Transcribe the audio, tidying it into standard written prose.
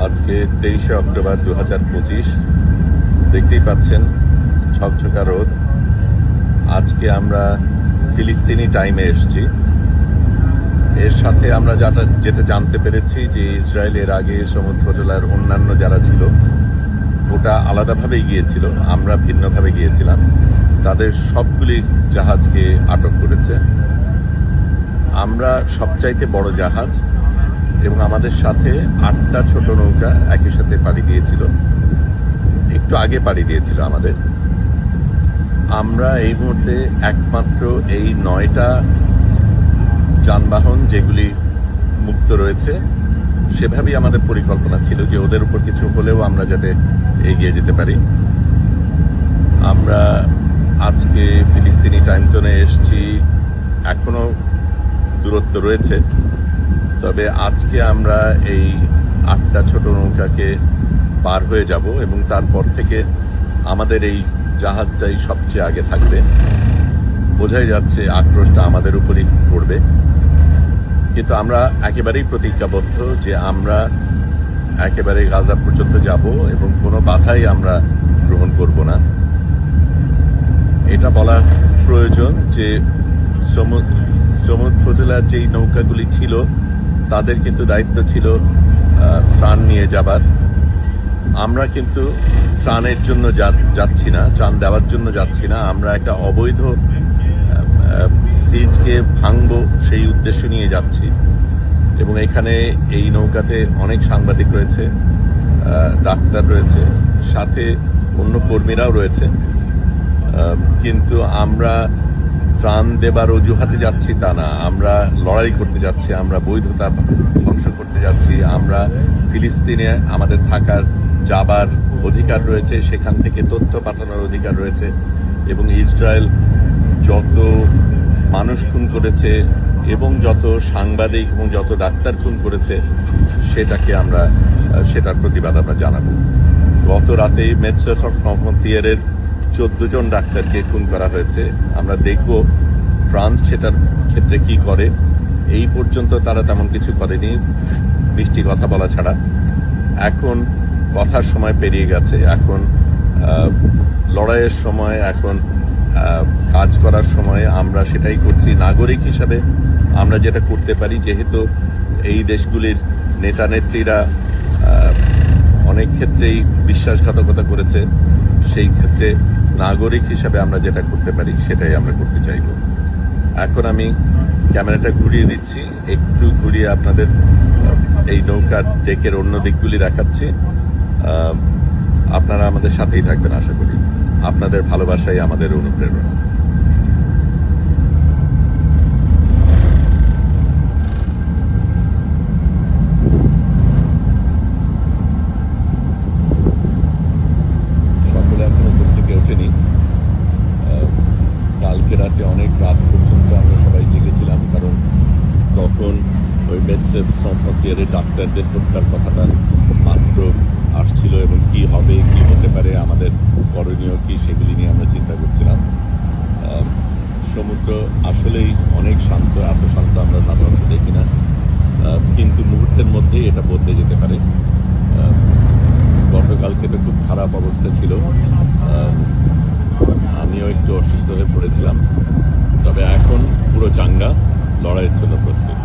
আজকে 23শে অক্টোবর 2025। দেখতেই পাচ্ছেন ঝকঝকা রোদ। আজকে আমরা ফিলিস্তিনি টাইমে এসেছি। এর সাথে আমরা যেটা জানতে পেরেছি যে ইসরায়েল এর আগে সমুদ্র জেলার অন্যান্য যারা ছিল ওটা আলাদাভাবে গিয়েছিল, আমরা ভিন্নভাবে গিয়েছিলাম। তাদের সবগুলি জাহাজকে আটক করেছে। আমরা সবচাইতে বড় জাহাজ এবং আমাদের সাথে 8টা ছোট নৌকা একই সাথে পাড়ি দিয়েছিল, একটু আগে পাড়ি দিয়েছিল আমাদের। আমরা এই মুহূর্তে একমাত্র এই 9টা যানবাহন যেগুলি মুক্ত রয়েছে, সেভাবেই আমাদের পরিকল্পনা ছিল যে ওদের উপর কিছু হলেও আমরা যাতে এগিয়ে যেতে পারি। আমরা আজকে ফিলিস্তিনি টাইম জোনে এসেছি, এখনো দূরত্ব রয়েছে, তবে আজকে আমরা এই 8টা ছোট নৌকাকে পার হয়ে যাব এবং তারপর থেকে আমাদের এই জাহাজটাই সবচেয়ে আগে থাকবে। বোঝাই যাচ্ছে আক্রোশটা আমাদের উপরই পড়বে, কিন্তু আমরা একেবারেই প্রতিজ্ঞাবদ্ধ যে আমরা একেবারে গাজা পর্যন্ত যাব এবং কোনো বাধাই আমরা গ্রহণ করব না। এটা বলা প্রয়োজন যে সমুদ্র জেলার যেই নৌকাগুলি ছিল তাদের কিন্তু দায়িত্ব ছিল ত্রাণ নিয়ে যাবার। আমরা কিন্তু ত্রাণের জন্য যাচ্ছি না, ত্রাণ দেওয়ার জন্য যাচ্ছি না। আমরা একটা অবৈধ সিজকে ভাঙবো সেই উদ্দেশ্য নিয়ে যাচ্ছি। এবং এখানে এই নৌকাতে অনেক সাংবাদিক রয়েছে, ডাক্তার রয়েছে, সাথে অন্য কর্মীরাও রয়েছে। কিন্তু আমরা ত্রাণ দেবার অজুহাতে যাচ্ছি তা না, আমরা লড়াই করতে যাচ্ছি, আমরা বৈধতা ধ্বংস করতে যাচ্ছি। আমরা ফিলিস্তিনে আমাদের থাকার যাবার অধিকার রয়েছে, সেখান থেকে তথ্য পাঠানোর অধিকার রয়েছে। এবং ইসরায়েল যত মানুষ খুন করেছে এবং যত সাংবাদিক এবং যত ডাক্তার খুন করেছে সেটার প্রতিবাদ আমরা জানাবো। গত রাতেই মেডসেফ ফ্রন্টিয়ারের 14 জন ডাক্তারকে খুন করা হয়েছে। আমরা দেখব ফ্রান্স সেটার ক্ষেত্রে কি করে। এই পর্যন্ত তারা তেমন কিছু করেনি, মিষ্টি কথা বলা ছাড়া। এখন কথার সময় পেরিয়ে গেছে, এখন লড়াইয়ের সময়, এখন কাজ করার সময়। আমরা সেটাই করছি নাগরিক হিসাবে। আমরা যেটা করতে পারি, যেহেতু এই দেশগুলির নেতা নেত্রীরা অনেক ক্ষেত্রেই বিশ্বাসঘাতকতা করেছে, সেই ক্ষেত্রে নাগরিক হিসাবে আমরা যেটা করতে পারি সেটাই আমরা করতে চাইব। এখন আমি ক্যামেরাটা ঘুরিয়ে দিচ্ছি, একটু ঘুরিয়ে আপনাদের এই নৌকার ডেকের অন্য দিকগুলি দেখাচ্ছি। আপনারা আমাদের সাথেই থাকবেন আশা করি। আপনাদের ভালোবাসাই আমাদের অনুপ্রেরণা। সকলে এখনো ঘুম থেকে ওঠেনি। কালকে রাতে অনেক রাত পর্যন্ত আমরা সবাই জেগেছিলাম, কারণ তখন ওই মেডসেফ ফ্রন্টিয়ারের ডাক্তারদের হত্যার কথাটা মাত্র আসছিল এবং কি হবে, কি হতে পারে, আমাদের করণীয় কি, সেগুলি নিয়ে আমরা চিন্তা করছিলাম। সমুদ্র আসলেই অনেক শান্ত, এত শান্ত আমরা সাধারণত দেখি না, কিন্তু মুহূর্তের মধ্যেই এটা বদলে যেতে পারে। গতকালকে তো খুব খারাপ অবস্থা ছিল, আমিও একটু অসুস্থ হয়ে পড়েছিলাম, তবে এখন পুরো চাঙ্গা, লড়াইয়ের জন্য প্রস্তুত।